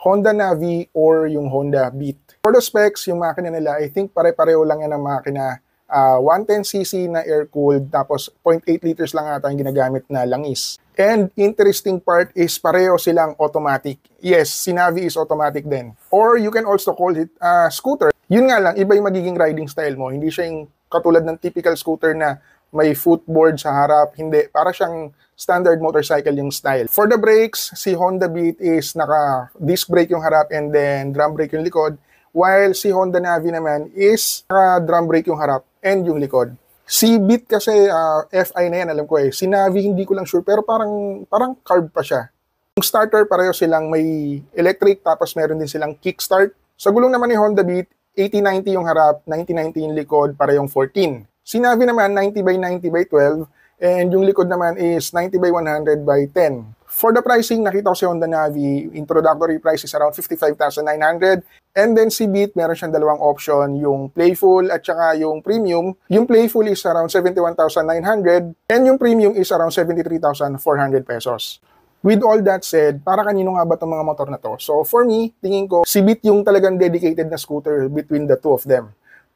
Honda Navi or yung Honda Beat. For the specs, yung makina nila, I think pare-pareho lang yan ang makina. 110cc na air-cooled, tapos 0.8 liters lang ata yung ginagamit na langis. And interesting part is pareho silang automatic. Yes, si Navi is automatic din. Or you can also call it scooter. Yun nga lang, iba yung magiging riding style mo. Hindi siya yung katulad ng typical scooter na may footboard sa harap. Hindi, para siyang standard motorcycle yung style. For the brakes, si Honda Beat is naka-disc brake yung harap and then drum brake yung likod. While si Honda Navi naman is naka-drum brake yung harap and yung likod. Si Beat kasi FI na yan, alam ko eh. Si Navi hindi ko lang sure, pero parang carb pa siya. Yung starter, pareho silang may electric, tapos meron din silang kickstart. Sa gulong naman ni Honda Beat, 80-90 yung harap, 90-90 yung likod, parehong 14. Si Navi naman, 90/90/12, and yung likod naman is 90/100/10. For the pricing, nakita ko si Honda Navi, introductory price is around 55,900. And then si Beat, meron siyang dalawang option, yung Playful at saka yung Premium. Yung Playful is around 71,900 and yung Premium is around 73,400 pesos. With all that said, para kanino nga ba itong mga motor na to? So for me, tingin ko, si Beat yung talagang dedicated na scooter between the two of them.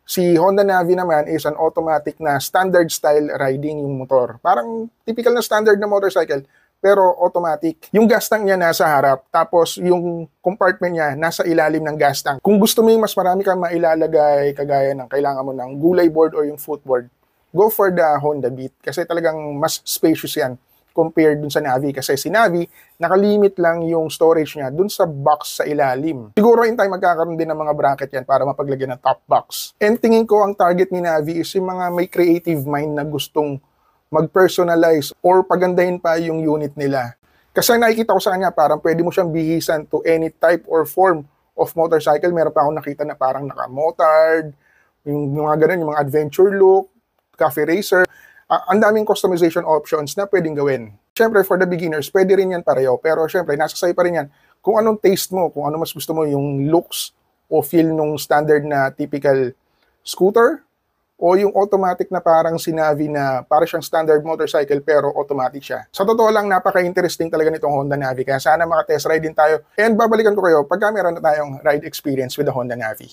Si Honda Navi naman is an automatic na standard style riding yung motor. Parang typical na standard na motorcycle, pero automatic. Yung gas tank niya nasa harap, tapos yung compartment niya nasa ilalim ng gas tank. Kung gusto mo yung mas marami kang mailalagay, kagaya ng kailangan mo ng gulay board or yung footboard, go for the Honda Beat kasi talagang mas spacious yan compared dun sa Navi. Kasi si Navi, nakalimit lang yung storage niya dun sa box sa ilalim. Siguro in time magkakaroon din ng mga bracket yan para mapaglagyan ng top box. And tingin ko ang target ni Navi is yung mga may creative mind na gustong mag-personalize or pagandahin pa yung unit nila. Kasi nakikita ko sa kanya, parang pwede mo siyang bihisan to any type or form of motorcycle. Meron pa akong nakita na parang naka-motard, yung mga ganun, yung mga adventure look, cafe racer. Ang daming customization options na pwedeng gawin. Siyempre, for the beginners, pwede rin yan pareho. Pero siyempre, nasa sa'yo pa rin yan. Kung anong taste mo, kung ano mas gusto mo, yung looks o feel nung standard na typical scooter, o yung automatic na parang si Navi na para siyang standard motorcycle pero automatic siya. Sa totoo lang, napaka-interesting talaga nitong Honda Navi. Kaya sana maka-test ride din tayo. And babalikan ko kayo pagka meron na tayong ride experience with the Honda Navi.